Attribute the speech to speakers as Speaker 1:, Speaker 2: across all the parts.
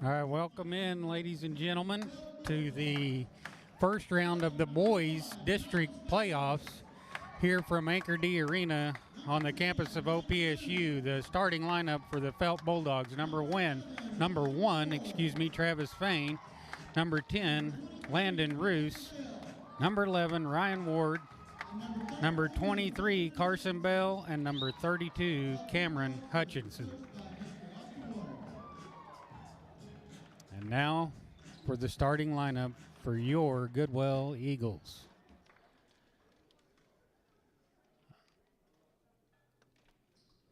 Speaker 1: All right, welcome in, ladies and gentlemen, to the first round of the boys district playoffs here from Anchor D Arena on the campus of OPSU. The starting lineup for the Felt Bulldogs: number one, Travis Fain; number 10, Landon Roos; number 11, Ryan Ward; number 23, Carson Bell; and number 32, Cameron Hutchinson. And now for the starting lineup for your Goodwell Eagles.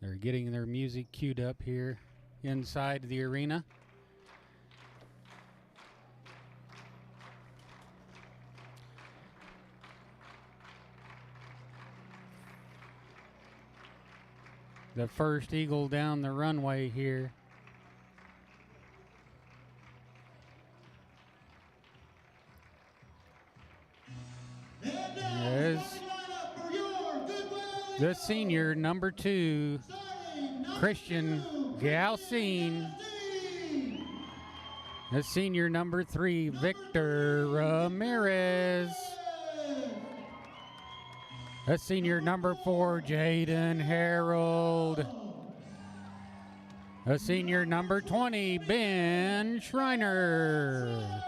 Speaker 1: They're getting their music queued up here inside the arena. The first Eagle down the runway here. Is the senior, number 2, Christian Galcine. The senior, number 3, Victor Ramirez. The senior, number 4, Jaden Harold. The senior, number 20, Ben Schreiner.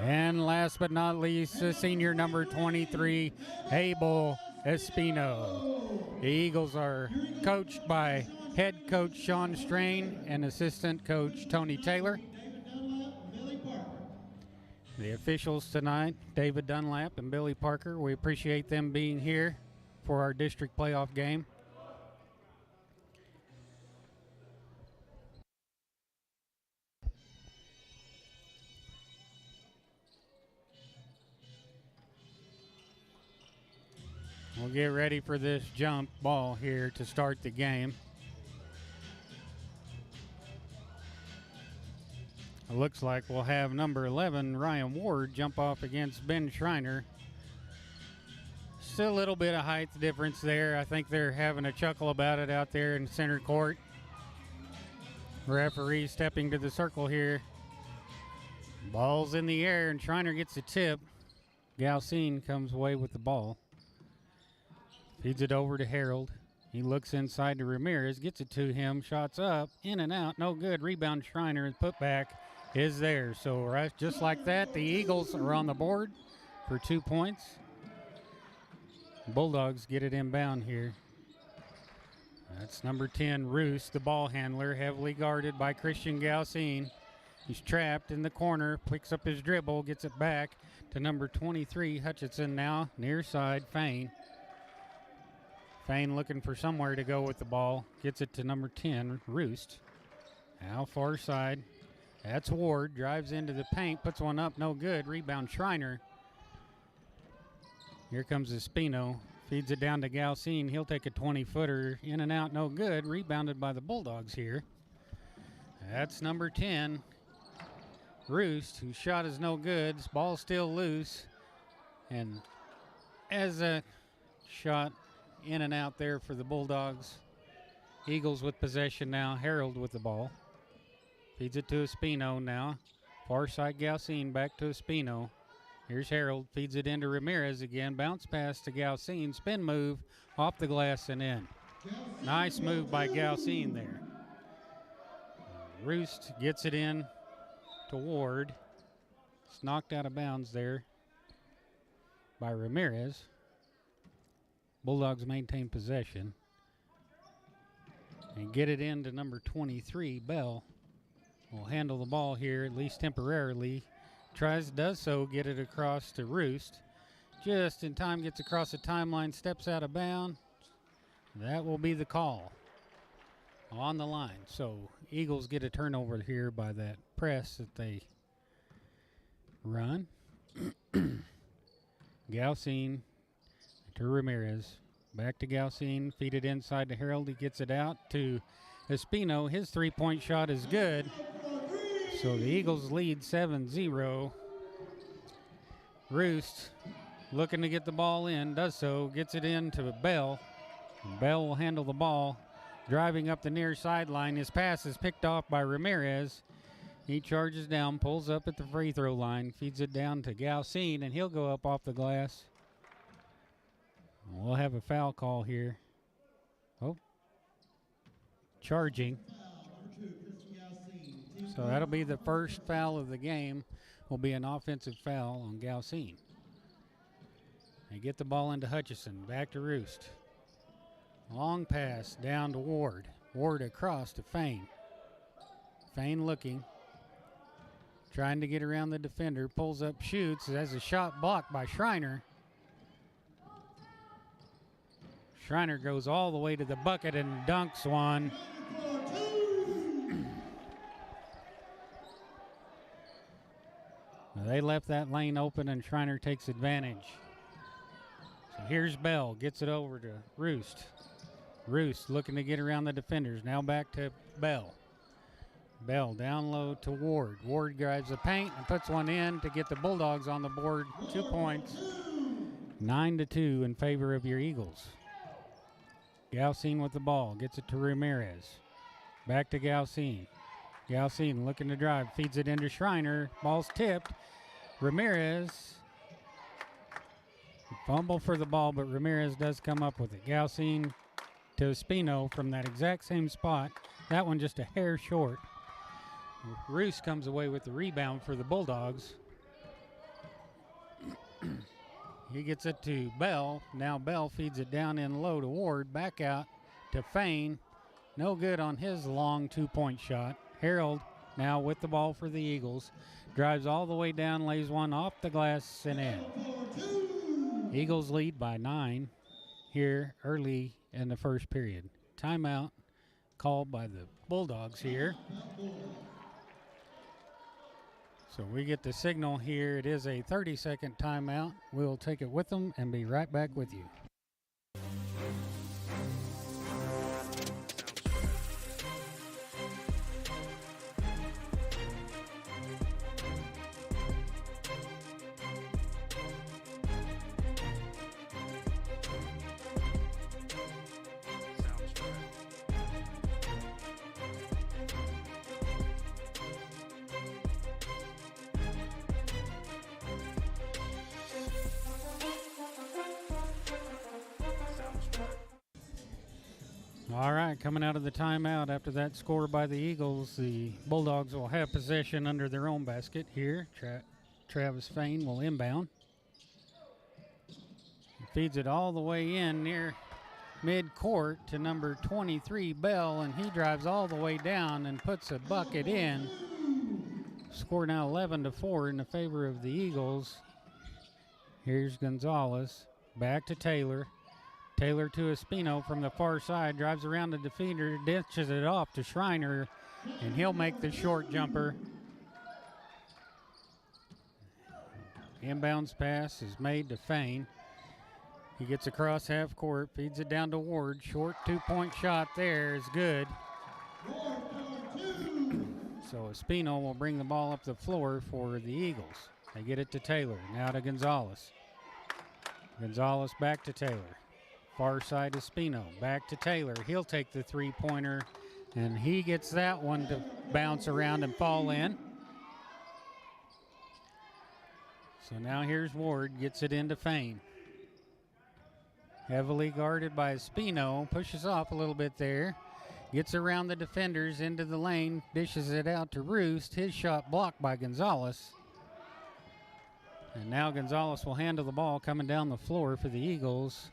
Speaker 1: And last but not least, the senior, number 23, Abel Espino. The Eagles are coached by head coach Sean Strain and assistant coach Tony Taylor. The officials tonight, David Dunlap and Billy Parker. We appreciate them being here for our district playoff game. We'll get ready for this jump ball here to start the game. It looks like we'll have number 11, Ryan Ward, jump off against Ben Schreiner. Still a little bit of height difference there. I think they're having a chuckle about it out there in center court. Referee stepping to the circle here. Ball's in the air and Schreiner gets a tip. Galcine comes away with the ball. Feeds it over to Harold. He looks inside to Ramirez, gets it to him, shots up, in and out, no good. Rebound Schreiner, and putback is there. So right, just like that, the Eagles are on the board for 2 points. Bulldogs get it inbound here. That's number 10, Roos, the ball handler, heavily guarded by Christian Galcine. He's trapped in the corner, picks up his dribble, gets it back to number 23, Hutchinson now, near side, Fain. Fain looking for somewhere to go with the ball. Gets it to number 10, Roost. Now far side. That's Ward. Drives into the paint. Puts one up. No good. Rebound Schreiner. Here comes Espino. Feeds it down to Galcine. He'll take a 20-footer. In and out. No good. Rebounded by the Bulldogs here. That's number 10, Roost, whose shot is no good. Ball's still loose. And as a shot in and out there for the Bulldogs. Eagles with possession now. Harold with the ball. Feeds it to Espino now. Far side Galcine back to Espino. Here's Harold. Feeds it into Ramirez again. Bounce pass to Galcine. Spin move off the glass and in. Nice move by Galcine there. Roost gets it in to Ward. It's knocked out of bounds there by Ramirez. Bulldogs maintain possession and get it into number 23, Bell. Will handle the ball here, at least temporarily. Does so, get it across to Roost. Just in time, gets across the timeline, steps out of bounds. That will be the call on the line. So Eagles get a turnover here by that press that they run. Galcine to Ramirez. Back to Galcine. Feed it inside to Harold. He gets it out to Espino. His three-point shot is good. So the Eagles lead 7-0. Roost looking to get the ball in. Does so. Gets it in to Bell. Bell will handle the ball. Driving up the near sideline. His pass is picked off by Ramirez. He charges down, pulls up at the free throw line, feeds it down to Galcine, and he'll go up off the glass. We'll have a foul call here. Oh, charging. So that'll be the first foul of the game. Will be an offensive foul on Galcine. They get the ball into Hutchison. Back to Roost. Long pass down to Ward. Ward across to Fain. Fain looking. Trying to get around the defender. Pulls up, shoots. Has a shot blocked by Schreiner. Schreiner goes all the way to the bucket and dunks one. They left that lane open, and Schreiner takes advantage. So here's Bell. Gets it over to Roost. Roost looking to get around the defenders. Now back to Bell. Bell down low to Ward. Ward drives the paint and puts one in to get the Bulldogs on the board. 2 points. 9-2 in favor of your Eagles. Galcine with the ball. Gets it to Ramirez. Back to Galcine. Galcine looking to drive. Feeds it into Schreiner. Ball's tipped. Ramirez. Fumble for the ball, but Ramirez does come up with it. Galcine to Espino from that exact same spot. That one just a hair short. Roos comes away with the rebound for the Bulldogs. He gets it to Bell. Now Bell feeds it down in low to Ward. Back out to Fain. No good on his long 2-point shot. Harold now with the ball for the Eagles. Drives all the way down, lays one off the glass and in. Eagles lead by 9 here early in the first period. Timeout called by the Bulldogs here. So we get the signal here. It is a 30-second timeout. We'll take it with them and be right back with you. All right, coming out of the timeout after that score by the Eagles, the Bulldogs will have possession under their own basket here. Travis Fain will inbound. He feeds it all the way in near mid-court to number 23, Bell, and he drives all the way down and puts a bucket in. Score now 11-4 in the favor of the Eagles. Here's Gonzalez. Back to Taylor. Taylor to Espino from the far side, drives around the defender, ditches it off to Schreiner, and he'll make the short jumper. Inbounds pass is made to Fain. He gets across half court, feeds it down to Ward. Short 2-point shot there is good. So Espino will bring the ball up the floor for the Eagles. They get it to Taylor, now to Gonzalez. Gonzalez back to Taylor. Far side Espino, back to Taylor. He'll take the 3-pointer, and he gets that one to bounce around and fall in. So now here's Ward, gets it into Fain. Heavily guarded by Espino, pushes off a little bit there. Gets around the defenders into the lane, dishes it out to Roost. His shot blocked by Gonzalez. And now Gonzalez will handle the ball coming down the floor for the Eagles.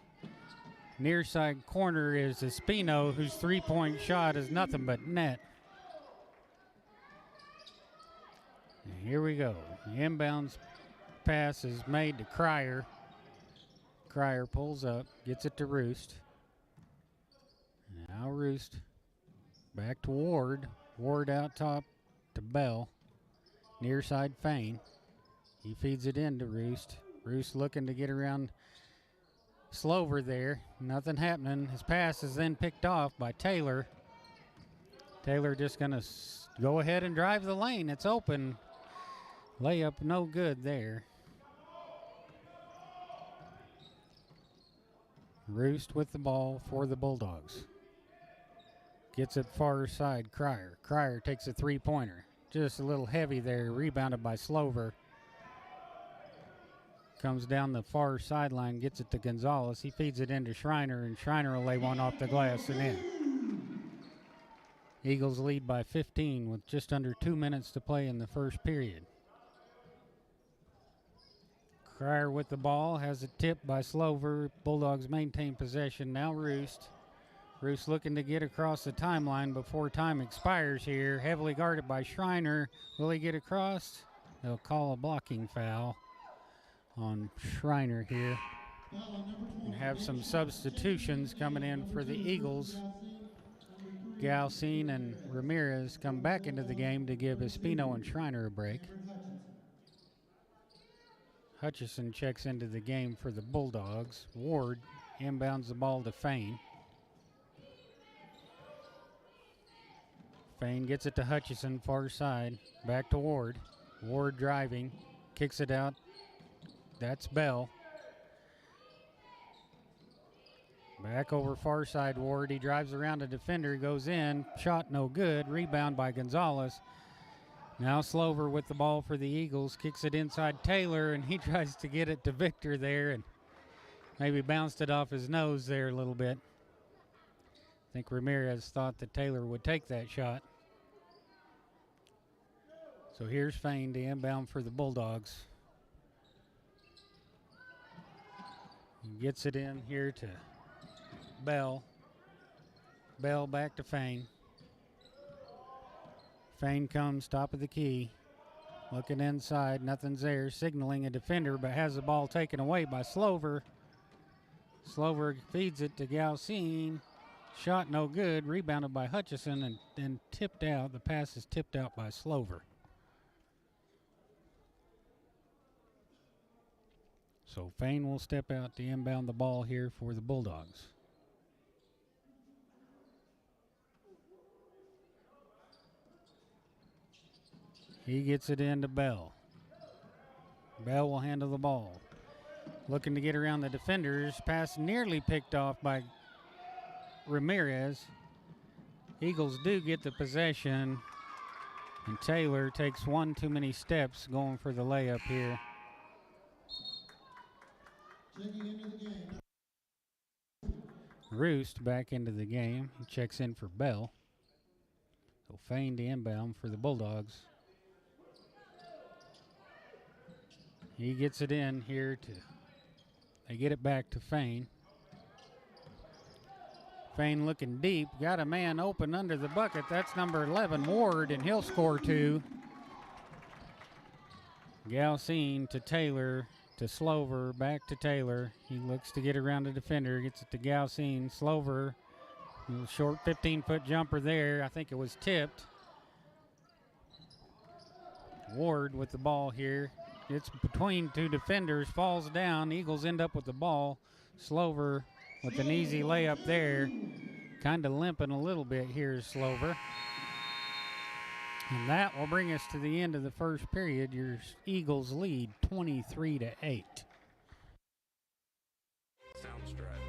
Speaker 1: Near side corner is Espino, whose 3-point shot is nothing but net. And here we go. The inbounds pass is made to Cryer. Cryer pulls up, gets it to Roost. Now Roost back to Ward. Ward out top to Bell. Near side Fain. He feeds it in to Roost. Roost looking to get around Slover there. Nothing happening. His pass is then picked off by Taylor. Taylor just going to go ahead and drive the lane. It's open. Layup no good there. Roost with the ball for the Bulldogs. Gets it far side Cryer. Cryer takes a 3-pointer. just a little heavy there, rebounded by Slover. Comes down the far sideline, gets it to Gonzalez. He feeds it into Schreiner, and Schreiner will lay one off the glass and in. Eagles lead by 15 with just under 2 minutes to play in the first period. Cryer with the ball, has it tipped by Slover. Bulldogs maintain possession. Now Roost. Roost looking to get across the timeline before time expires here. Heavily guarded by Schreiner. Will he get across? They'll call a blocking foul on Schreiner here. And have some substitutions coming in for the Eagles. Galcine and Ramirez come back into the game to give Espino and Schreiner a break. Hutchison checks into the game for the Bulldogs. Ward inbounds the ball to Fain. Fain gets it to Hutchison, far side. Back to Ward. Ward driving, kicks it out. That's Bell. Back over far side, Ward. He drives around a defender, goes in. Shot no good. Rebound by Gonzalez. Now Slover with the ball for the Eagles. Kicks it inside Taylor, and he tries to get it to Victor there and maybe bounced it off his nose there a little bit. I think Ramirez thought that Taylor would take that shot. So here's Fain to inbound for the Bulldogs. He gets it in here to Bell. Bell back to Fain. Fain comes top of the key. Looking inside, nothing's there. Signaling a defender, but has the ball taken away by Slover. Slover feeds it to Galcine. Shot no good. Rebounded by Hutchison and then tipped out. The pass is tipped out by Slover. So Fain will step out to inbound the ball here for the Bulldogs. He gets it into Bell. Bell will handle the ball. Looking to get around the defenders. Pass nearly picked off by Ramirez. Eagles do get the possession. And Taylor takes one too many steps going for the layup here. Roost back into the game. He checks in for Bell. So Fain to inbound for the Bulldogs. He gets it in here to, they get it back to Fain. Fain looking deep, got a man open under the bucket. That's number 11, Ward, and he'll score two. Galcine to Taylor, to Slover, back to Taylor. He looks to get around the defender, gets it to Galcine. Slover, short 15-foot jumper there. I think it was tipped. Ward with the ball here. It's between two defenders, falls down. Eagles end up with the ball. Slover with an easy layup there. Kind of limping a little bit here is Slover. And that will bring us to the end of the first period. Your Eagles lead 23-8.
Speaker 2: Soundstripe.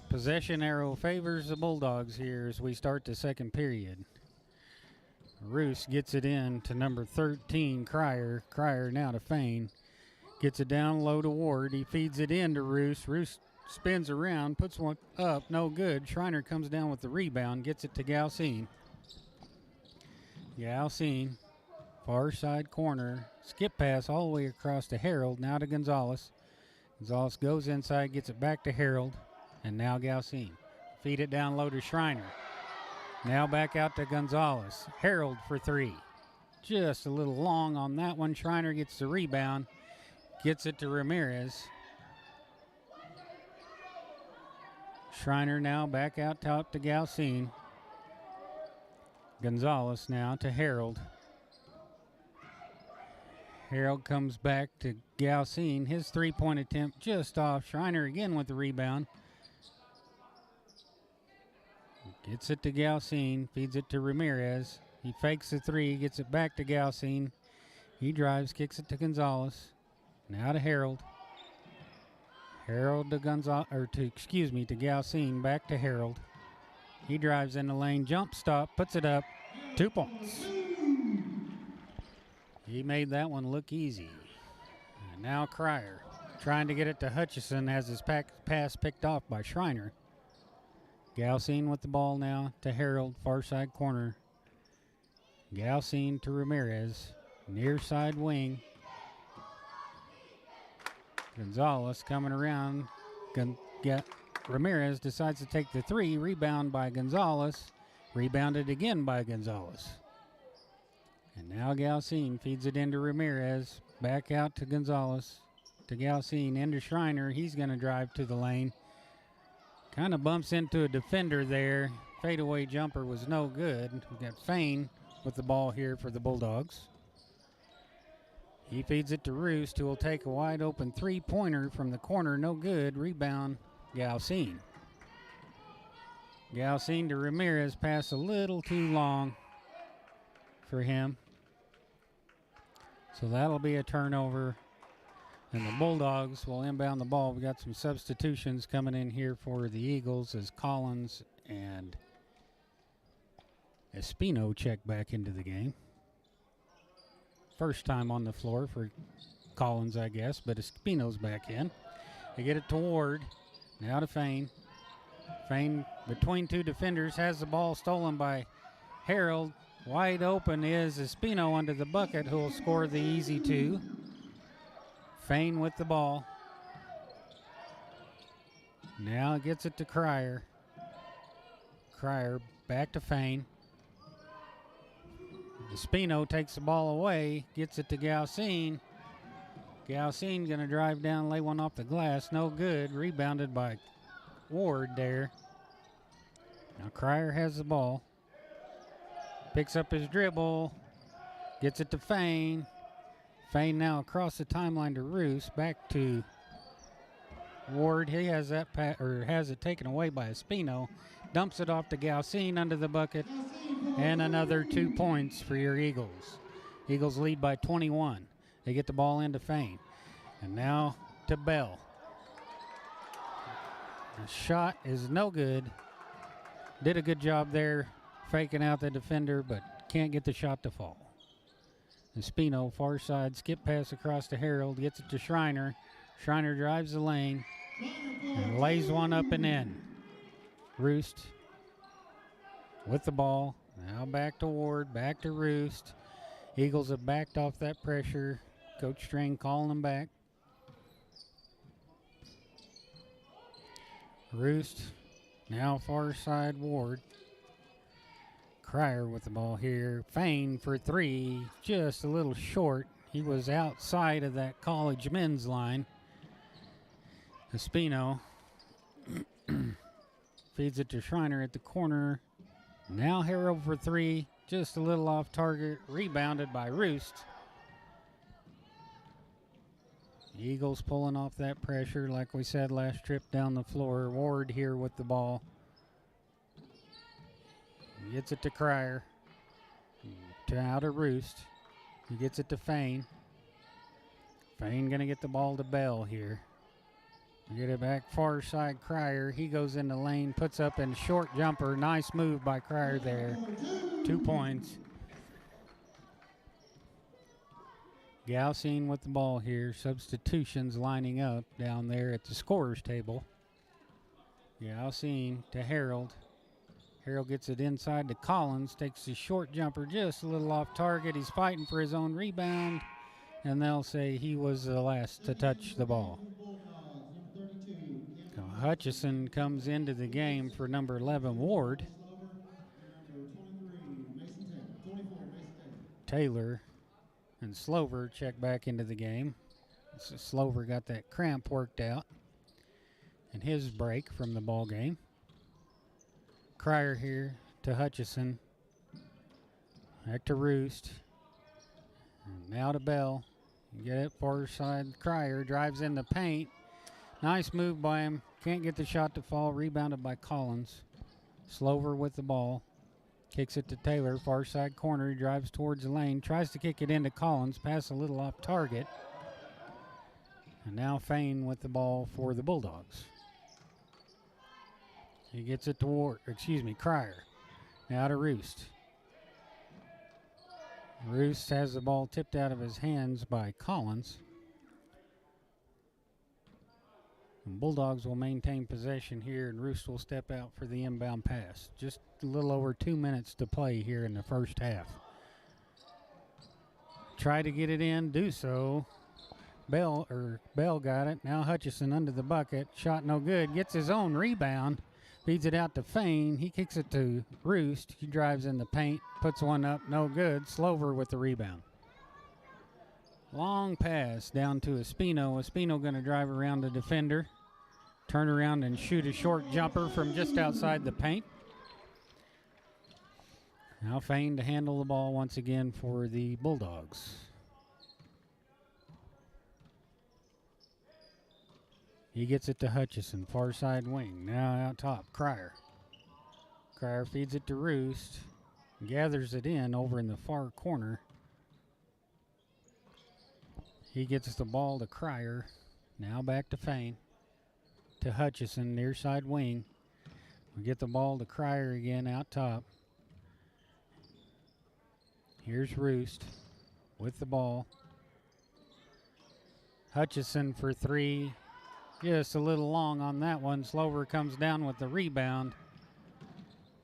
Speaker 1: Possession arrow favors the Bulldogs here as we start the second period. Roos gets it in to number 13, Cryer. Cryer now to Fain. Gets it down low to Ward. He feeds it in to Roos. Roos spins around, puts one up, no good. Schreiner comes down with the rebound, gets it to Galcine. Galcine, far side corner, skip pass all the way across to Harold, now to Gonzalez. Gonzalez goes inside, gets it back to Harold, and now Galcine. Feed it down low to Schreiner. Now back out to Gonzalez. Harold for three. Just a little long on that one. Schreiner gets the rebound, gets it to Ramirez. Schreiner now back out top to Galcine. Gonzalez now to Harold. Harold comes back to Galcine. His three-point attempt just off. Schreiner again with the rebound. Gets it to Galcine. Feeds it to Ramirez. He fakes the three. Gets it back to Galcine. He drives. Kicks it to Gonzalez. Now to Harold. Harold to to Galcine. Back to Harold. He drives in the lane. Jump stop. Puts it up. 2 points. He made that one look easy. And now Cryer trying to get it to Hutchison as his pass picked off by Schreiner. Galcine with the ball now to Harold, far side corner. Galcine to Ramirez, near side wing. Gonzalez coming around. Ramirez decides to take the three. Rebound by Gonzalez. Rebounded again by Gonzalez. And now Galcine feeds it into Ramirez. Back out to Gonzalez. To Galcine, into Schreiner. He's going to drive to the lane. Kind of bumps into a defender there. Fadeaway jumper was no good. We got Fain with the ball here for the Bulldogs. He feeds it to Roost, who will take a wide open three-pointer from the corner. No good. Rebound, Galcine. Galcine to Ramirez. Pass a little too long for him. So that'll be a turnover. And the Bulldogs will inbound the ball. We got some substitutions coming in here for the Eagles as Collins and Espino check back into the game. First time on the floor for Collins, I guess, but Espino's back in. They get it to Ward. Now to Fain. Fain between two defenders has the ball stolen by Harold. Wide open is Espino under the bucket, who will score the easy two. Fain with the ball. Now gets it to Cryer. Cryer back to Fain. Espino takes the ball away, gets it to Galcine. Galcine going to drive down, lay one off the glass. No good. Rebounded by Ward there. Now Cryer has the ball. Picks up his dribble. Gets it to Fain. Fain now across the timeline to Roos. Back to Ward. He has that has it taken away by Espino. Dumps it off to Galcine under the bucket. And another 2 points for your Eagles. Eagles lead by 21. They get the ball into Fain. And now to Bell. The shot is no good. Did a good job there faking out the defender, but can't get the shot to fall. Espino, far side, skip pass across to Harold, gets it to Schreiner. Schreiner drives the lane and lays one up and in. Roost with the ball. Now back to Ward, back to Roost. Eagles have backed off that pressure. Coach Strang calling them back. Roost, now far side Ward. Cryer with the ball here. Fain for three, just a little short. He was outside of that college men's line. Espino feeds it to Schreiner at the corner. Now Harold for three, just a little off target. Rebounded by Roost. Eagles pulling off that pressure like we said last trip down the floor. Ward here with the ball. He gets it to Cryer. To out of Roost. He gets it to Fain. Fain going to get the ball to Bell here. Get it back far side Cryer. He goes in the lane, puts up in short jumper. Nice move by Cryer there. 2 points. Galcine with the ball here. Substitutions lining up down there at the scorer's table. Galcine to Harold. Harold gets it inside to Collins, takes his short jumper just a little off target. He's fighting for his own rebound, and they'll say he was the last to touch the ball. Hutchison comes into the game for number 11, Ward. Taylor and Slover check back into the game. So Slover got that cramp worked out in his break from the ball game. Cryer here to Hutchison. Back to Roost. And now to Bell. You get it far side. Cryer drives in the paint. Nice move by him. Can't get the shot to fall. Rebounded by Collins. Slover with the ball. Kicks it to Taylor. Far side corner. He drives towards the lane. Tries to kick it into Collins. Pass a little off target. And now Fain with the ball for the Bulldogs. He gets it to Cryer. Now to Roost. Roost has the ball tipped out of his hands by Collins. And Bulldogs will maintain possession here, and Roost will step out for the inbound pass. Just a little over 2 minutes to play here in the first half. Try to get it in, do so. Bell got it. Now Hutchison under the bucket. Shot no good. Gets his own rebound. Feeds it out to Fain. He kicks it to Roost. He drives in the paint. Puts one up. No good. Slover with the rebound. Long pass down to Espino. Espino going to drive around the defender. Turn around and shoot a short jumper from just outside the paint. Now Fain to handle the ball once again for the Bulldogs. He gets it to Hutchison, far side wing. Now out top, Cryer. Cryer feeds it to Roost. Gathers it in over in the far corner. He gets the ball to Cryer. Now back to Fain. To Hutchison, near side wing. We get the ball to Cryer again out top. Here's Roost with the ball. Hutchison for three. Just a little long on that one. Slover comes down with the rebound.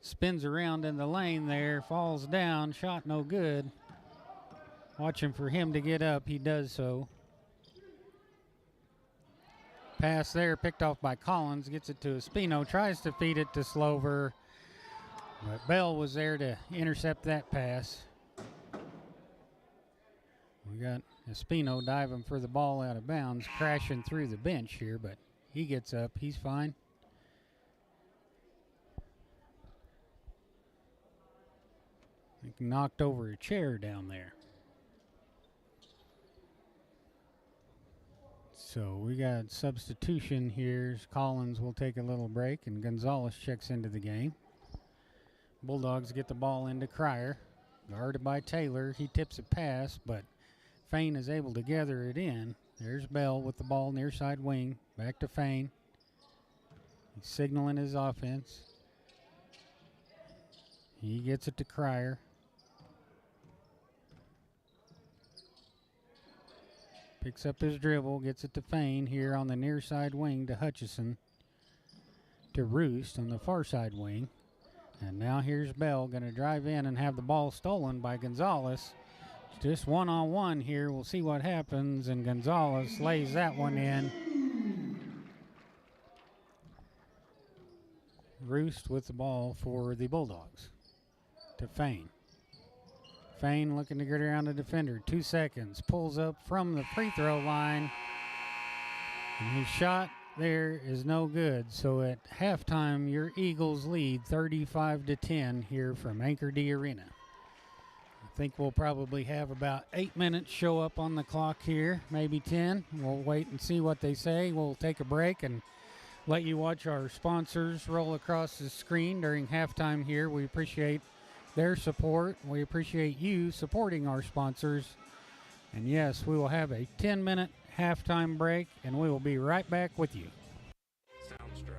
Speaker 1: Spins around in the lane there. Falls down. Shot no good. Watching for him to get up. He does so. Pass there picked off by Collins. Gets it to Espino. Tries to feed it to Slover. But Bell was there to intercept that pass. We got Espino diving for the ball out of bounds, crashing through the bench here, but he gets up. He's fine. He knocked over a chair down there. So we got substitution here. Collins will take a little break, and Gonzalez checks into the game. Bulldogs get the ball into Cryer. Guarded by Taylor. He tips a pass, but Fain is able to gather it in. There's Bell with the ball near side wing. Back to Fain. He's signaling his offense. He gets it to Cryer. Picks up his dribble, gets it to Fain here on the near side wing to Hutchison. To Roost on the far side wing. And now here's Bell going to drive in and have the ball stolen by Gonzalez. Just one-on-one here. We'll see what happens. And Gonzalez lays that one in. Roost with the ball for the Bulldogs. To Fain. Fain looking to get around the defender. 2 seconds. Pulls up from the free throw line. And his shot there is no good. So at halftime, your Eagles lead 35-10 here from Anchor D Arena. I think we'll probably have about 8 minutes show up on the clock here, maybe 10. We'll wait and see what they say. We'll take a break and let you watch our sponsors roll across the screen during halftime here. We appreciate their support. We appreciate you supporting our sponsors. And yes, we will have a 10-minute halftime break, and we will be right back with you.
Speaker 2: Soundstripe.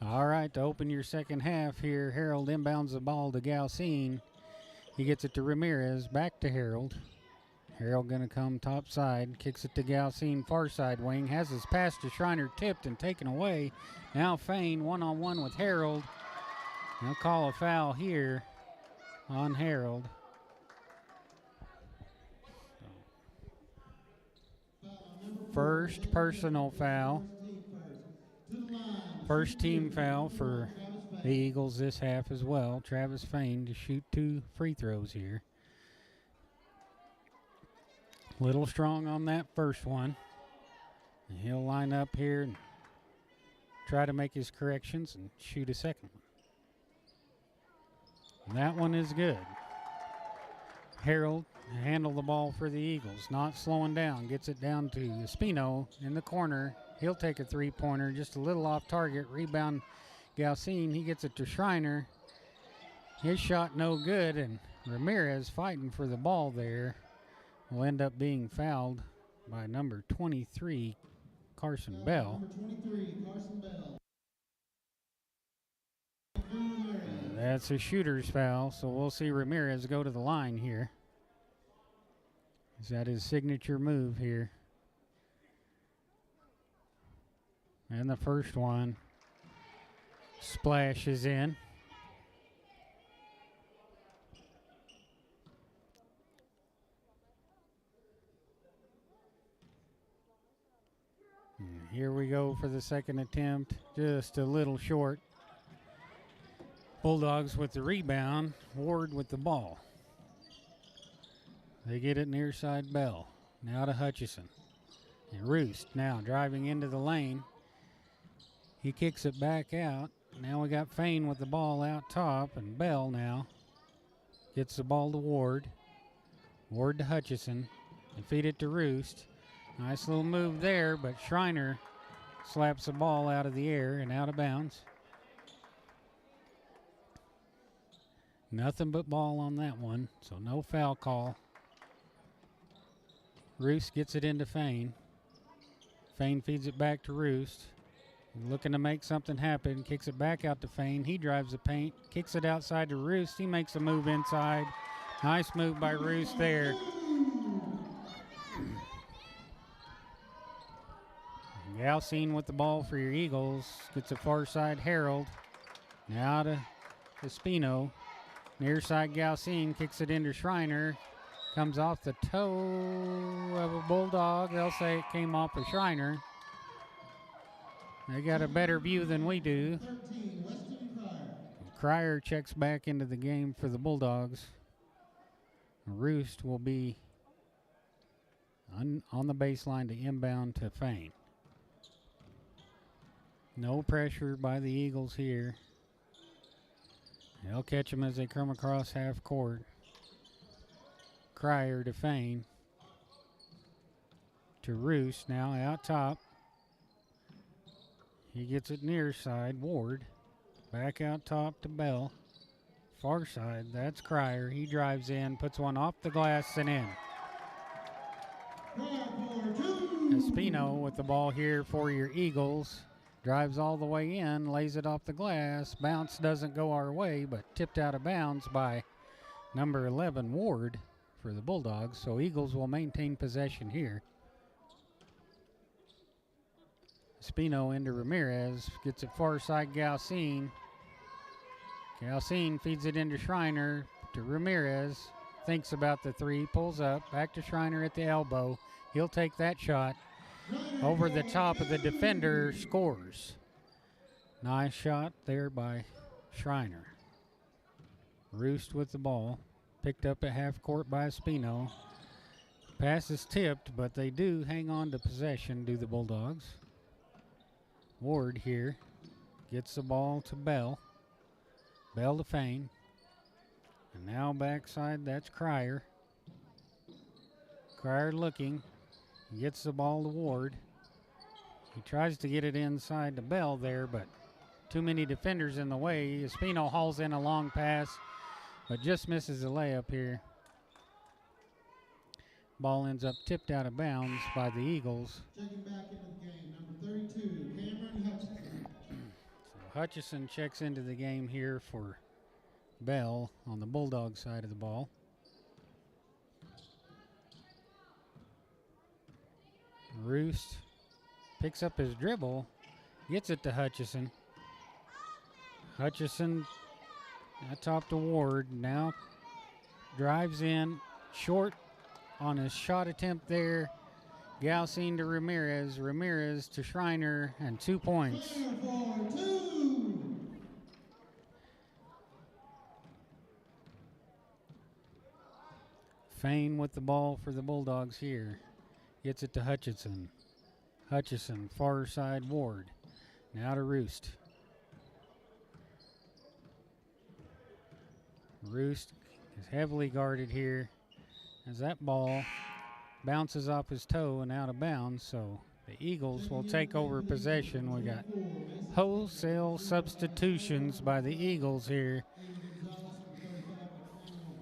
Speaker 1: All right, to open your second half here, Harold inbounds the ball to Galcine. He gets it to Ramirez, back to Harold. Harold going to come top side, kicks it to Galcine, far side wing, has his pass to Schreiner tipped and taken away. Now Fain one-on-one with Harold. They'll call a foul here on Harold. First personal foul. First team foul for the Eagles this half as well. Travis Fain to shoot 2 free throws here. Little strong on that first one. And he'll line up here and try to make his corrections and shoot a second one. And that one is good. Harold handle the ball for the Eagles, not slowing down. Gets it down to Espino in the corner. He'll take a three-pointer, just a little off target. Rebound Galcine. He gets it to Schreiner. His shot no good, and Ramirez fighting for the ball there will end up being fouled by number 23, Carson Bell.
Speaker 2: Number 23, Carson Bell.
Speaker 1: That's a shooter's foul, so we'll see Ramirez go to the line here. Is that his signature move here? And the first one splashes in. And here we go for the second attempt, just a little short. Bulldogs with the rebound, Ward with the ball. They get it near side Bell. Now to Hutchison. And Roost now driving into the lane. He kicks it back out. Now we got Fain with the ball out top, and Bell now gets the ball to Ward. Ward to Hutchison. And feed it to Roost. Nice little move there, but Schreiner slaps the ball out of the air and out of bounds. Nothing but ball on that one, so no foul call. Roost gets it into Fain. Fain feeds it back to Roost. Looking to make something happen. Kicks it back out to Fain. He drives the paint. Kicks it outside to Roost. He makes a move inside. Nice move by Roost there. Galcine with the ball for your Eagles. Gets a far side Harold. Now to Espino. Near side Galcine kicks it into Schreiner. Comes off the toe of a Bulldog. They'll say it came off of Schreiner. They got a better view than we do.
Speaker 2: 13, Weston Cryer.
Speaker 1: Cryer checks back into the game for the Bulldogs. Roost will be on the baseline to inbound to Fain. No pressure by the Eagles here. They'll catch them as they come across half court. Cryer to Fain. To Roost now out top. He gets it near side. Ward. Back out top to Bell. Far side. That's Cryer. He drives in. Puts one off the glass and in. Espino with the ball here for your Eagles. Drives all the way in. Lays it off the glass. Bounce doesn't go our way, but tipped out of bounds by number 11, Ward, for the Bulldogs. So Eagles will maintain possession here. Espino into Ramirez. Gets it far side Galcine. Galcine feeds it into Schreiner to Ramirez. Thinks about the three. Pulls up. Back to Schreiner at the elbow. He'll take that shot. Over the top of the defender. Scores. Nice shot there by Schreiner. Roost with the ball. Picked up at half court by Espino. Pass is tipped, but they do hang on to possession, do the Bulldogs. Ward here gets the ball to Bell. Bell to Fain. And now backside, that's Cryer. Cryer looking. Gets the ball to Ward. He tries to get it inside to Bell there, but too many defenders in the way. Espino hauls in a long pass, but just misses the layup here. Ball ends up tipped out of bounds by the Eagles.
Speaker 2: Checking back into the game, number 32, Cameron Hutchison.
Speaker 1: So Hutchison checks into the game here for Bell on the Bulldog side of the ball. Roost picks up his dribble, gets it to Hutchison. Hutchison atop to Ward, now drives in, short on his shot attempt there. Galcine to Ramirez, Ramirez to Schreiner, and 2 points.
Speaker 2: Schreiner for 2.
Speaker 1: Fain with the ball for the Bulldogs here. Gets it to Hutchison. Hutchison, far side Ward. Now to Roost. Roost is heavily guarded here as that ball bounces off his toe and out of bounds, so the Eagles will take over possession. We got wholesale substitutions by the Eagles here.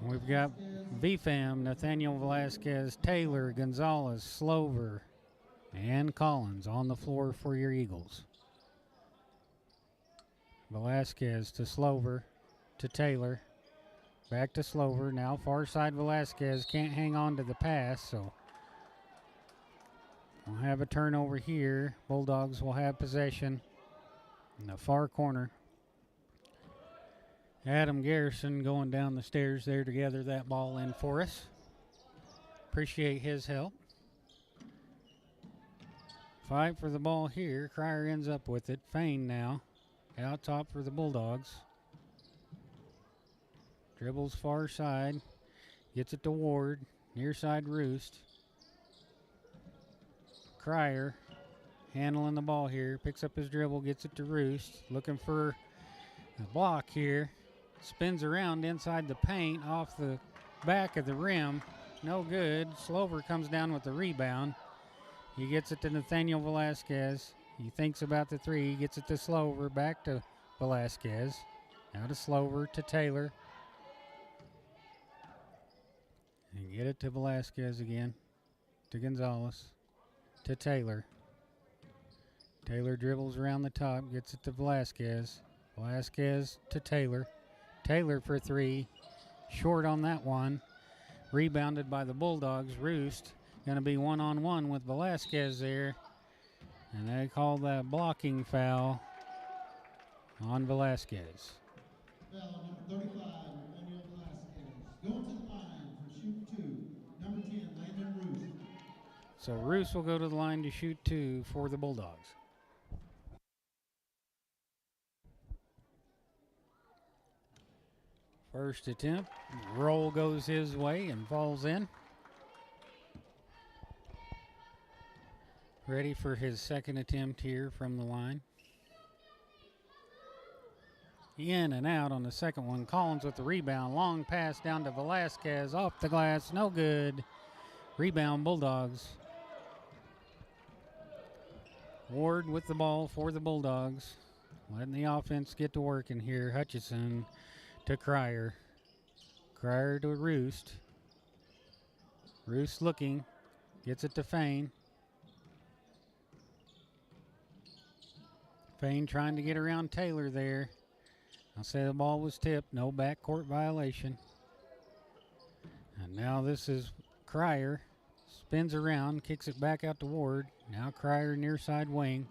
Speaker 1: We've got VFAM, Nathaniel Velasquez, Taylor, Gonzalez, Slover, and Collins on the floor for your Eagles. Velasquez to Slover, to Taylor, back to Slover. Now far side Velasquez can't hang on to the pass, so we'll have a turnover here. Bulldogs will have possession in the far corner. Adam Garrison going down the stairs there to gather that ball in for us. Appreciate his help. Fight for the ball here. Cryer ends up with it. Fain now out top for the Bulldogs. Dribbles far side. Gets it to Ward. Near side Roost. Cryer handling the ball here. Picks up his dribble. Gets it to Roost. Looking for a block here. Spins around inside the paint off the back of the rim. No good. Slover comes down with the rebound. He gets it to Nathaniel Velasquez. He thinks about the three. He gets it to Slover. Back to Velasquez. Now to Slover, to Taylor. And get it to Velasquez again. To Gonzalez. To Taylor. Taylor dribbles around the top. Gets it to Velasquez. Velasquez to Taylor. Taylor for three. Short on that one. Rebounded by the Bulldogs. Roost going to be one-on-one with Velasquez there. And they call that blocking foul on Velasquez.
Speaker 2: Foul number 35, Nathaniel Velasquez. Going to the line for shoot 2. Number 10, Landon Roost.
Speaker 1: So Roost will go to the line to shoot 2 for the Bulldogs. First attempt, roll goes his way and falls in. Ready for his second attempt here from the line. In and out on the second one. Collins with the rebound. Long pass down to Velasquez. Off the glass. No good. Rebound Bulldogs. Ward with the ball for the Bulldogs. Letting the offense get to work in here. Hutchison to Cryer. Cryer to Roost. Roost looking. Gets it to Fain. Fain trying to get around Taylor there. I'll say the ball was tipped. No backcourt violation. And now this is Cryer. Spins around. Kicks it back out to Ward. Now Cryer near side wing.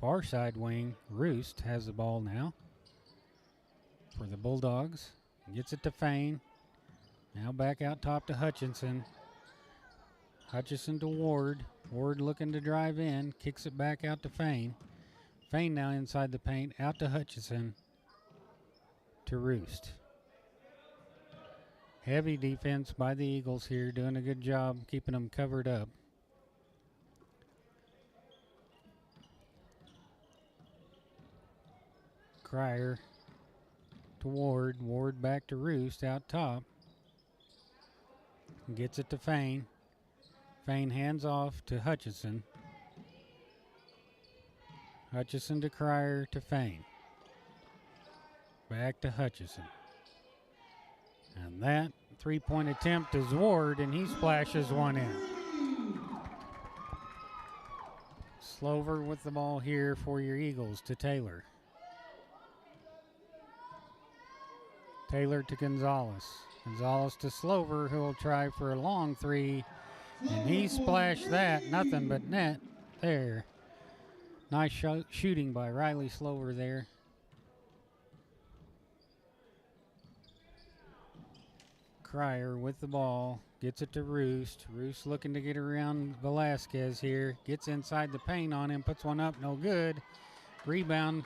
Speaker 1: Far side wing. Roost has the ball now for the Bulldogs. Gets it to Fain. Now back out top to Hutchinson. Hutchison to Ward. Ward looking to drive in. Kicks it back out to Fain. Fain now inside the paint. Out to Hutchison. To Roost. Heavy defense by the Eagles here. Doing a good job keeping them covered up. Cryer to Ward. Ward back to Roost out top. Gets it to Fain. Fain hands off to Hutchison. Hutchison to Cryer to Fain. Back to Hutchison. And that three-point attempt is Ward, and he splashes one in. Slover with the ball here for your Eagles to Taylor. Taylor to Gonzalez. Gonzalez to Slover, who will try for a long three. And he splashed that. Nothing but net there. Nice shooting by Riley Slover there. Cryer with the ball. Gets it to Roost. Roost looking to get around Velasquez here. Gets inside the paint on him. Puts one up. No good. Rebound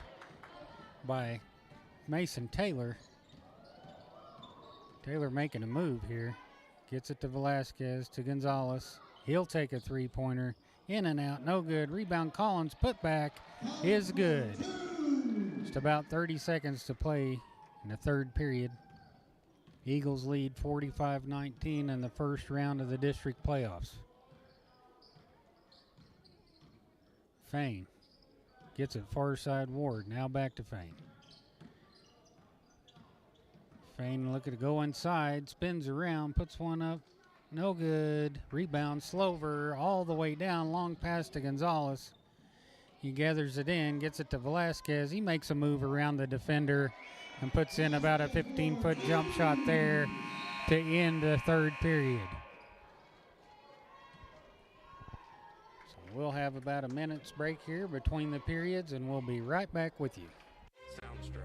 Speaker 1: by Mason Taylor. Taylor making a move here. Gets it to Velasquez, to Gonzalez. He'll take a three-pointer. In and out, no good. Rebound Collins, put back is good. Just about 30 seconds to play in the third period. Eagles lead 45-19 in the first round of the district playoffs. Fain gets it far side Ward. Now back to Fain. Fain looking to go inside, spins around, puts one up. No good. Rebound Slover all the way down. Long pass to Gonzalez. He gathers it in, gets it to Velasquez. He makes a move around the defender and puts in about a 15-foot jump shot there to end the third period. So we'll have about a minute's break here between the periods, and we'll be right back with you.
Speaker 3: Soundstripe.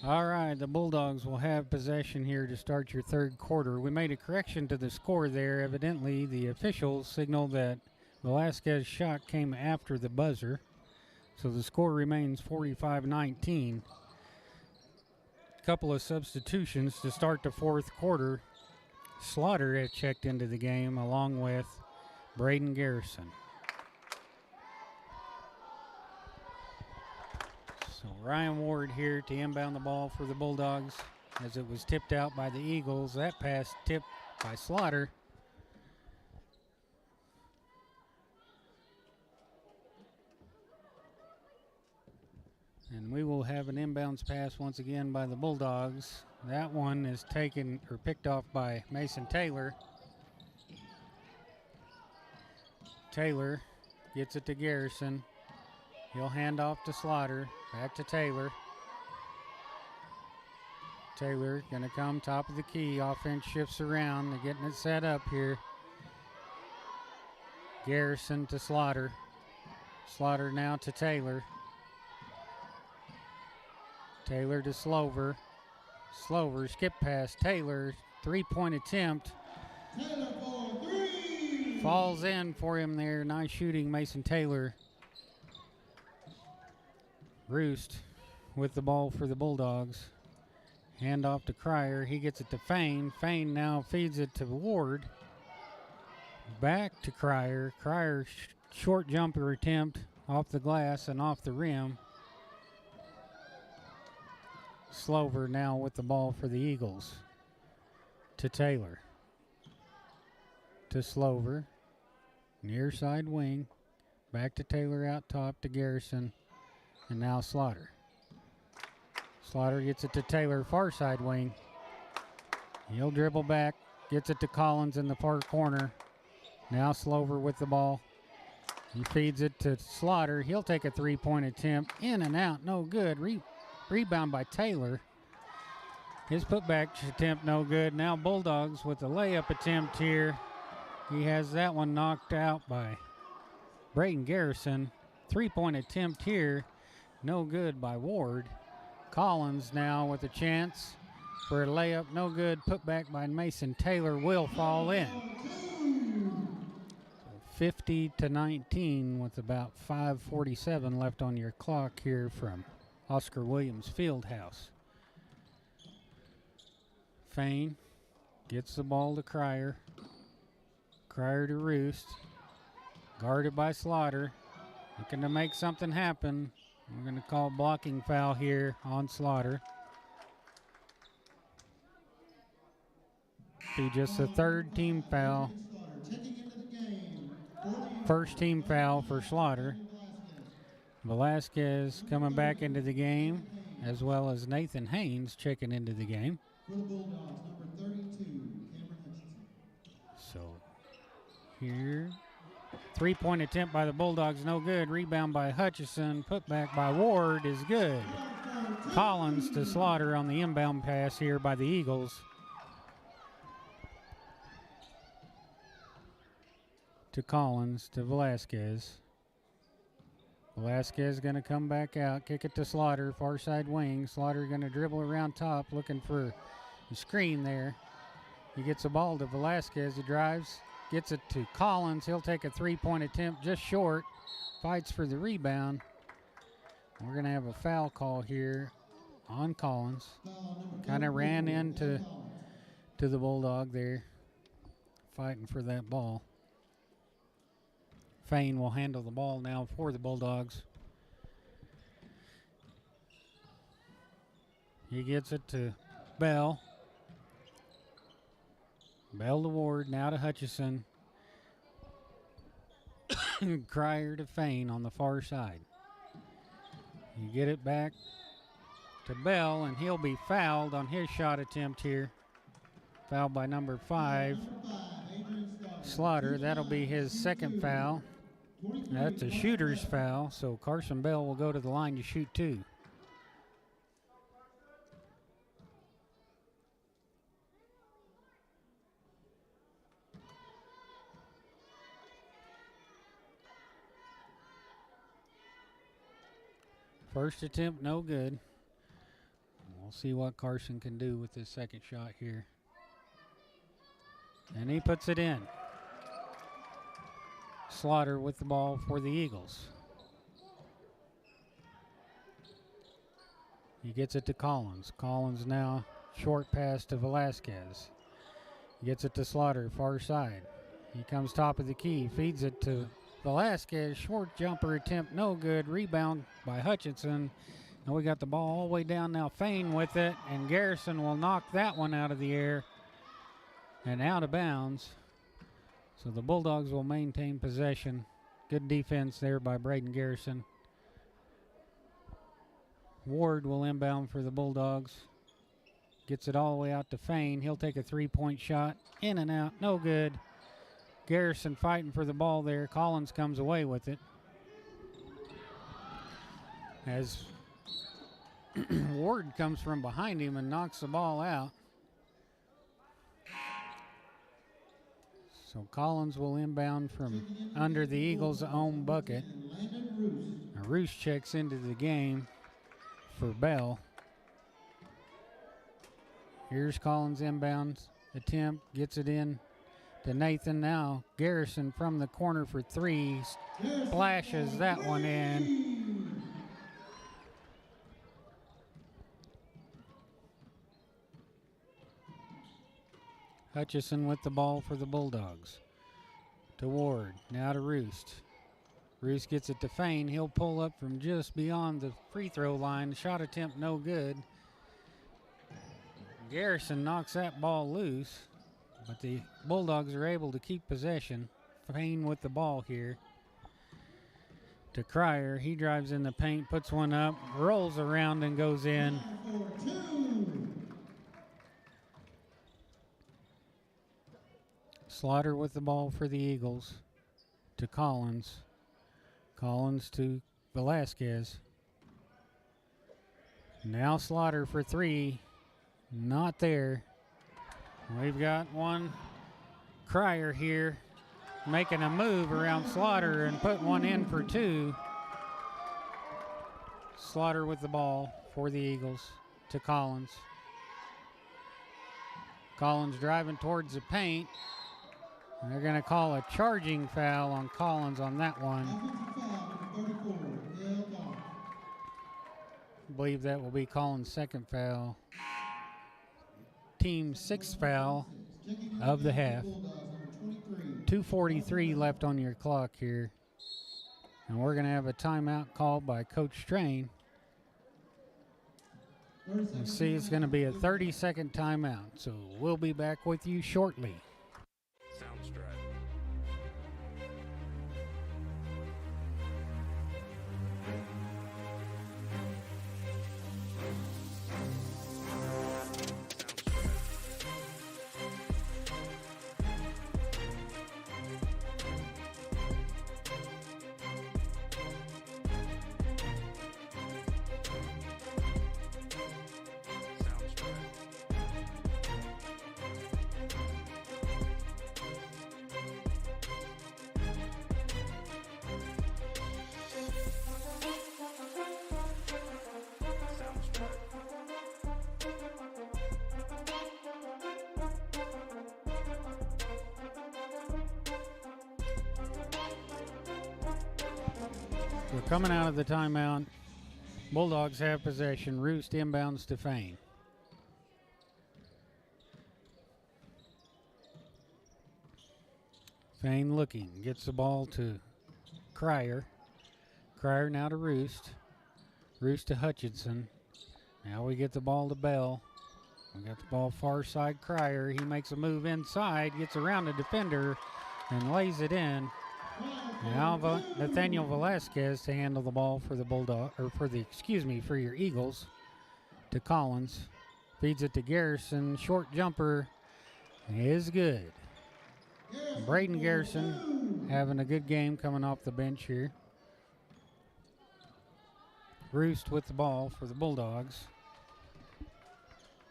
Speaker 1: All right, the Bulldogs will have possession here to start your third quarter. We made a correction to the score there. Evidently, the officials signaled that Velasquez's shot came after the buzzer. So the score remains 45-19. Couple of substitutions to start the fourth quarter. Slaughter has checked into the game along with Braden Garrison. So Ryan Ward here to inbound the ball for the Bulldogs as it was tipped out by the Eagles. That pass tipped by Slaughter. And we will have an inbounds pass once again by the Bulldogs. That one is taken or picked off by Mason Taylor. Taylor gets it to Garrison. He'll hand off to Slaughter. Back to Taylor. Taylor going to come top of the key. Offense shifts around. They're getting it set up here. Garrison to Slaughter. Slaughter now to Taylor. Taylor to Slover. Slover skip pass. Taylor, three-point attempt.
Speaker 2: Taylor for three.
Speaker 1: Falls in for him there. Nice shooting, Mason Taylor. Roost with the ball for the Bulldogs. Hand off to Cryer. He gets it to Fain. Fain now feeds it to Ward. Back to Cryer. Cryer short jumper attempt off the glass and off the rim. Slover now with the ball for the Eagles. To Taylor. To Slover. Near side wing. Back to Taylor out top to Garrison. And now Slaughter. Slaughter gets it to Taylor, far side wing. He'll dribble back, gets it to Collins in the far corner. Now Slover with the ball. He feeds it to Slaughter. He'll take a three-point attempt. In and out, no good. Rebound by Taylor. His putback attempt no good. Now Bulldogs with the layup attempt here. He has that one knocked out by Braden Garrison. 3-point attempt here, no good by Ward. Collins now with a chance for a layup, no good. Put back by Mason Taylor, will fall in. 50-19 with about 5:47 left on your clock here from Oscar Williams Fieldhouse. Fain gets the ball to Cryer. Cryer to Roost. Guarded by Slaughter. Looking to make something happen. We're going to call blocking foul here on Slaughter. Be just a third team foul. First team foul for Slaughter. Velasquez coming back into the game, as well as Nathan Haynes checking into the game. So here, 3-point attempt by the Bulldogs, no good. Rebound by Hutchison. Put back by Ward is good. Collins to Slaughter on the inbound pass here by the Eagles. To Collins to Velasquez. Velasquez going to come back out, kick it to Slaughter, far side wing. Slaughter going to dribble around top, looking for the screen there. He gets the ball to Velasquez. He drives, gets it to Collins. He'll take a 3-point attempt just short. Fights for the rebound. We're going to have a foul call here on Collins. Kind of ran into the Bulldog there, fighting for that ball. Fain will handle the ball now for the Bulldogs. He gets it to Bell. Bell to Ward, now to Hutchison. Cryer to Fain on the far side. You get it back to Bell, and he'll be fouled on his shot attempt here. Fouled by number 5, Slaughter. That'll be his second foul. That's a shooter's foul, so Carson Bell will go to the line to shoot 2. First attempt, no good. We'll see what Carson can do with his second shot here. And he puts it in. Slaughter with the ball for the Eagles. He gets it to Collins. Collins now short pass to Velasquez. He gets it to Slaughter, far side. He comes top of the key, feeds it to Velasquez. Short jumper attempt, no good. Rebound by Hutchinson. And we got the ball all the way down now. Fain with it, and Garrison will knock that one out of the air and out of bounds. So the Bulldogs will maintain possession. Good defense there by Braden Garrison. Ward will inbound for the Bulldogs. Gets it all the way out to Fain. He'll take a 3-point shot. In and out, no good. Garrison fighting for the ball there. Collins comes away with it. As Ward comes from behind him and knocks the ball out. So Collins will inbound from under the Eagles' own bucket. Now Roos checks into the game for Bell. Here's Collins' inbound attempt. Gets it in to Nathan now. Garrison from the corner for 3. Splashes that one in. Hutchison with the ball for the Bulldogs. To Ward, now to Roost. Roost gets it to Fain. He'll pull up from just beyond the free throw line. Shot attempt no good. Garrison knocks that ball loose, but the Bulldogs are able to keep possession. Fain with the ball here. To Cryer, he drives in the paint, puts one up, rolls around and goes in. Slaughter with the ball for the Eagles. To Collins. Collins to Velasquez. Now Slaughter for 3. Not there. We've got one Crier here making a move around Slaughter and put one in for two. Slaughter with the ball for the Eagles to Collins. Collins driving towards the paint. And they're going to call a charging foul on Collins on that one. I believe that will be Collins' second foul. Team's sixth foul of the half. 2:43 left on your clock here. And we're going to have a timeout called by Coach Strain. Let's see, it's going to be a 30-second timeout. So we'll be back with you shortly.
Speaker 3: Soundstripe.
Speaker 1: We're coming out of the timeout. Bulldogs have possession. Roost inbounds to Fane. Fane looking. Gets the ball to Crier. Crier now to Roost. Roost to Hutchinson. Now we get the ball to Bell. We got the ball far side Crier. He makes a move inside. Gets around the defender and lays it in. Now Nathaniel Velasquez to handle the ball for the for your Eagles. To Collins. Feeds it to Garrison. Short jumper is good. Braden Garrison having a good game coming off the bench here. Roost with the ball for the Bulldogs.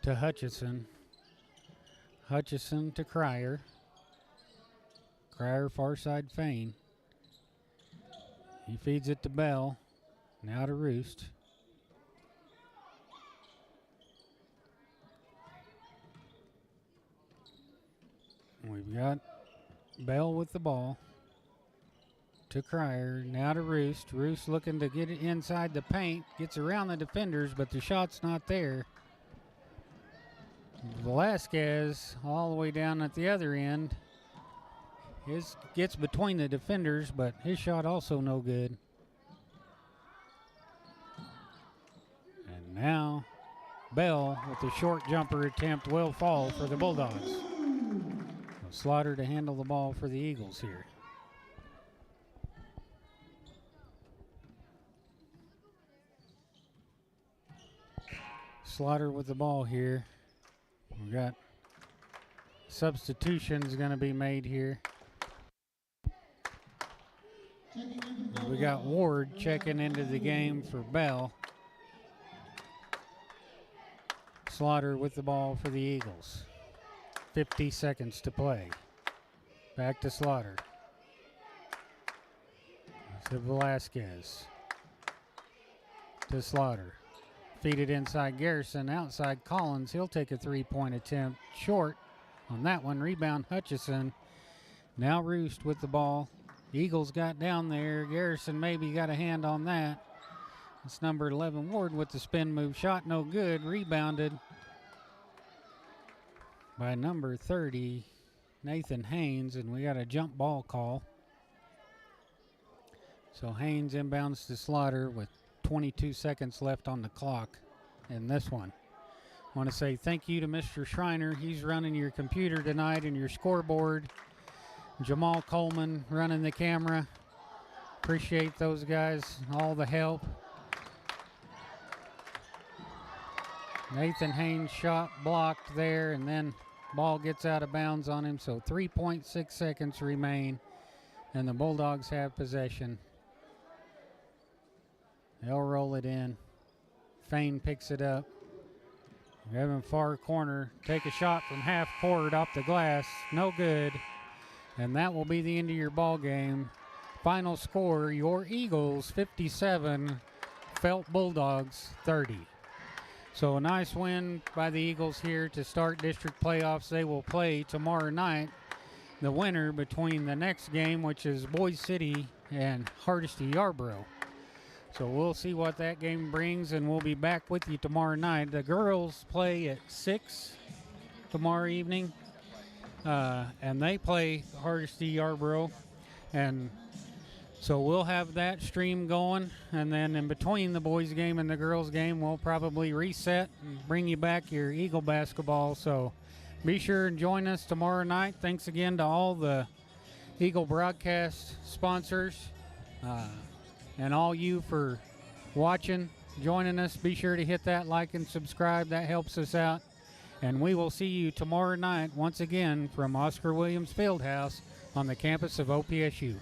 Speaker 1: To Hutchison. Hutchison to Crier. Crier far side Fane. He feeds it to Bell. Now to Roost. We've got Bell with the ball. To Crier. Now to Roost. Roost looking to get it inside the paint. Gets around the defenders, but the shot's not there. Velasquez all the way down at the other end. His gets between the defenders, but his shot also no good. And now Bell with the short jumper attempt will fall for the Bulldogs. So Slaughter to handle the ball for the Eagles here. Slaughter with the ball here. We got substitutions going to be made here. We got Ward checking into the game for Bell. Slaughter with the ball for the Eagles. 50 seconds to play. Back to Slaughter. To Velasquez. To Slaughter. Feed it inside Garrison. Outside Collins. He'll take a three-point attempt. Short on that one. Rebound Hutchison. Now Roost with the ball. Eagles got down there. Garrison maybe got a hand on that. It's number 11 Ward with the spin move. Shot no good. Rebounded by number 30 Nathan Haynes, and we got a jump ball call. So Haynes inbounds to Slaughter with 22 seconds left on the clock in this one. I want to say thank you to Mr. Schreiner. He's running your computer tonight and your scoreboard. Jamal Coleman running the camera. Appreciate those guys, all the help. Nathan Haynes shot blocked there, and then ball gets out of bounds on him. So 3.6 seconds remain, and the Bulldogs have possession. They'll roll it in. Fane picks it up. Evan far corner, take a shot from half court off the glass, no good. And that will be the end of your ball game. Final score, your Eagles 57, Felt Bulldogs 30. So a nice win by the Eagles here to start district playoffs. They will play tomorrow night, the winner between the next game, which is Boise City and Hardesty Yarborough. So we'll see what that game brings, and we'll be back with you tomorrow night. The girls play at 6 tomorrow evening, and they play Hardesty Yarborough. And so we'll have that stream going, and then in between the boys game and the girls game, we'll probably reset and bring you back your Eagle basketball. So be sure and join us tomorrow night. Thanks again to all the Eagle broadcast sponsors and all you for watching, joining us. Be sure to hit that like and subscribe. That helps us out. And we will see you tomorrow night once again from Oscar Williams Fieldhouse on the campus of OPSU.